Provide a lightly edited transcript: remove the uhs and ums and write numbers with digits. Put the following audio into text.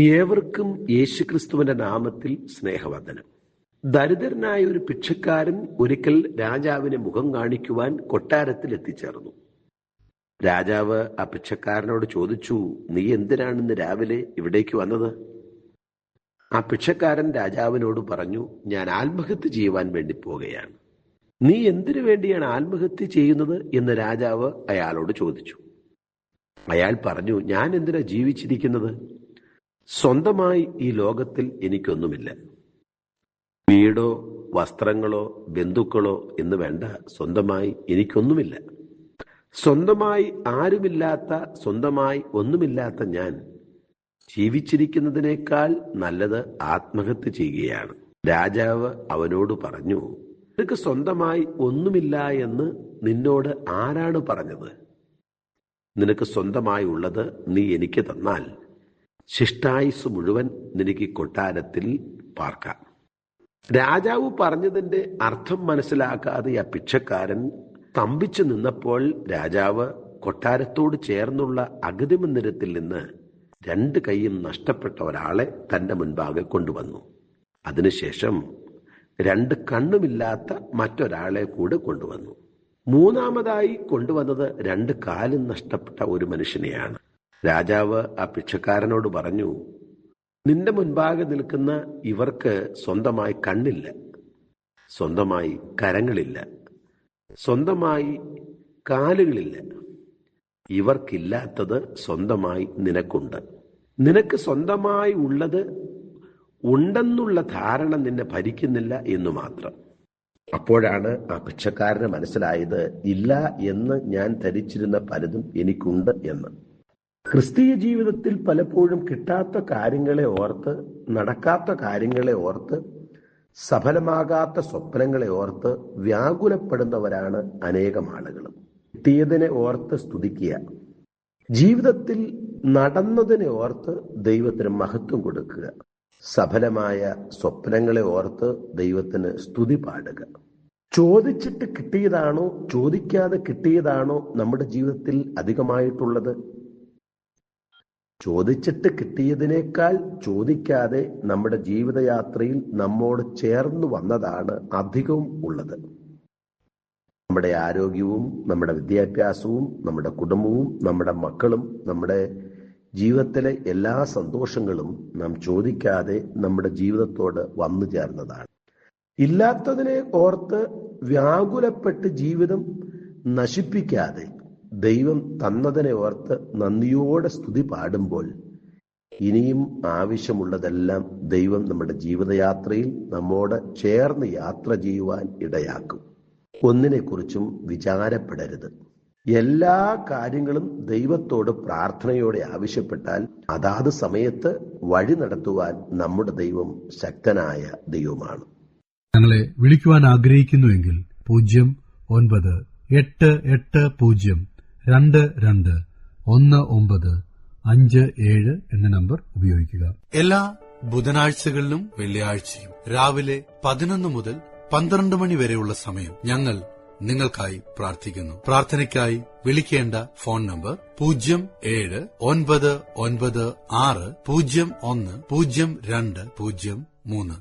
ഏവർക്കും യേശുക്രിസ്തുവിന്റെ നാമത്തിൽ സ്നേഹവന്ദനം. ദരിദ്രനായ ഒരു ഭിക്ഷക്കാരൻ ഒരിക്കൽ രാജാവിനെ മുഖം കാണിക്കുവാൻ കൊട്ടാരത്തിൽ എത്തിച്ചേർന്നു. രാജാവ് ആ ഭിക്ഷക്കാരനോട് ചോദിച്ചു, നീ എന്തിനാണ് ഇന്ന് രാവിലെ ഇവിടേക്ക് വന്നത്? ആ ഭിക്ഷക്കാരൻ രാജാവിനോട് പറഞ്ഞു, ഞാൻ ആത്മഹത്യ ചെയ്യുവാൻ വേണ്ടി പോകുകയാണ്. നീ എന്തിനു വേണ്ടിയാണ് ആത്മഹത്യ ചെയ്യുന്നത് എന്ന് രാജാവ് അയാളോട് ചോദിച്ചു. അയാൾ പറഞ്ഞു, ഞാൻ എന്തിനാ ജീവിച്ചിരിക്കുന്നത്? സ്വന്തമായി ഈ ലോകത്തിൽ എനിക്കൊന്നുമില്ല. വീടോ വസ്ത്രങ്ങളോ ബന്ധുക്കളോ എന്ന് വേണ്ട, സ്വന്തമായി എനിക്കൊന്നുമില്ല. സ്വന്തമായി ആരുമില്ലാത്ത, സ്വന്തമായി ഒന്നുമില്ലാത്ത ഞാൻ ജീവിച്ചിരിക്കുന്നതിനേക്കാൾ നല്ലത് ആത്മഹത്യ ചെയ്യുകയാണ്. രാജാവ് അവനോട് പറഞ്ഞു, നിനക്ക് സ്വന്തമായി ഒന്നുമില്ല എന്ന് നിന്നോട് ആരാണ് പറഞ്ഞത്? നിനക്ക് സ്വന്തമായി ഉള്ളത് നീ എനിക്ക് തന്നാൽ ശിഷ്ടായുസ് മുഴുവൻ നിനക്ക് കൊട്ടാരത്തിൽ പാർക്കാം. രാജാവ് പറഞ്ഞതിന്റെ അർത്ഥം മനസ്സിലാക്കാതെ ആ ഭിക്ഷക്കാരൻ സ്തംഭിച്ചു നിന്നപ്പോൾ രാജാവ് കൊട്ടാരത്തോട് ചേർന്നുള്ള അഗതി മന്ദിരത്തിൽ നിന്ന് 2 കൈയും നഷ്ടപ്പെട്ട ഒരാളെ തന്റെ മുൻപാകെ കൊണ്ടുവന്നു. അതിനുശേഷം 2 കണ്ണുമില്ലാത്ത മറ്റൊരാളെ കൂടെ കൊണ്ടുവന്നു. മൂന്നാമതായി കൊണ്ടുവന്നത് 2 കാലും നഷ്ടപ്പെട്ട ഒരു മനുഷ്യനെയാണ്. രാജാവ് ആ ഭിക്ഷക്കാരനോട് പറഞ്ഞു, നിന്റെ മുൻപാകെ നിൽക്കുന്ന ഇവർക്ക് സ്വന്തമായി കണ്ണില്ല, സ്വന്തമായി കരങ്ങളില്ല, സ്വന്തമായി കാലുകളില്ല. ഇവർക്കില്ലാത്തത് സ്വന്തമായി നിനക്കുണ്ട്. നിനക്ക് സ്വന്തമായി ഉള്ളത് ഉണ്ടെന്നുള്ള ധാരണ നിന്നെ ഭരിക്കുന്നില്ല എന്നു മാത്രം. അപ്പോഴാണ് ആ ഭിക്ഷക്കാരന് മനസ്സിലായത്, ഇല്ല എന്ന് ഞാൻ ധരിച്ചിരുന്ന പലതും എനിക്കുണ്ട് എന്ന്. ക്രിസ്തീയ ജീവിതത്തിൽ പലപ്പോഴും കിട്ടാത്ത കാര്യങ്ങളെ ഓർത്ത്, നടക്കാത്ത കാര്യങ്ങളെ ഓർത്ത്, സഫലമാകാത്ത സ്വപ്നങ്ങളെ ഓർത്ത് വ്യാകുലപ്പെടുന്നവരാണ് അനേകം ആളുകളും. കിട്ടിയതിനെ ഓർത്ത് സ്തുതിക്കുക, ജീവിതത്തിൽ നടന്നതിനെ ഓർത്ത് ദൈവത്തിന് മഹത്വം കൊടുക്കുക, സഫലമായ സ്വപ്നങ്ങളെ ഓർത്ത് ദൈവത്തിന് സ്തുതി പാടുക. ചോദിച്ചിട്ട് കിട്ടിയതാണോ ചോദിക്കാതെ കിട്ടിയതാണോ നമ്മുടെ ജീവിതത്തിൽ അധികമായിട്ടുള്ളത്? ചോദിച്ചിട്ട് കിട്ടിയതിനേക്കാൾ ചോദിക്കാതെ നമ്മുടെ ജീവിതയാത്രയിൽ നമ്മോട് ചേർന്ന് വന്നതാണ് അധികവും ഉള്ളത്. നമ്മുടെ ആരോഗ്യവും നമ്മുടെ വിദ്യാഭ്യാസവും നമ്മുടെ കുടുംബവും നമ്മുടെ മക്കളും നമ്മുടെ ജീവിതത്തിലെ എല്ലാ സന്തോഷങ്ങളും നാം ചോദിക്കാതെ നമ്മുടെ ജീവിതത്തോട് വന്നു ചേർന്നതാണ്. ഇല്ലാത്തതിനെ ഓർത്ത് വ്യാകുലപ്പെട്ട് ജീവിതം നശിപ്പിക്കാതെ ദൈവം തന്നതിനെ ഓർത്ത് നന്ദിയോടെ സ്തുതി പാടുമ്പോൾ ഇനിയും ആവശ്യമുള്ളതെല്ലാം ദൈവം നമ്മുടെ ജീവിതയാത്രയിൽ നമ്മോട് ചേർന്ന് യാത്ര ചെയ്യുവാൻ ഇടയാക്കും. ഒന്നിനെക്കുറിച്ചും വിചാരപ്പെടരുത്. എല്ലാ കാര്യങ്ങളും ദൈവത്തോട് പ്രാർത്ഥനയോടെ ആവശ്യപ്പെട്ടാൽ അതാത് സമയത്ത് വഴി നടത്തുവാൻ നമ്മുടെ ദൈവം ശക്തനായ ദൈവമാണ്. ഞങ്ങളെ വിളിക്കുവാൻ ആഗ്രഹിക്കുന്നുവെങ്കിൽ 0988-22-1957 എന്ന നമ്പർ ഉപയോഗിക്കുക. എല്ലാ ബുധനാഴ്ചകളിലും വെള്ളിയാഴ്ചയും രാവിലെ 11 മുതൽ 12 മണി വരെയുള്ള സമയം ഞങ്ങൾ നിങ്ങൾക്കായി പ്രാർത്ഥിക്കുന്നു. പ്രാർത്ഥനയ്ക്കായി വിളിക്കേണ്ട ഫോൺ നമ്പർ 079960010203.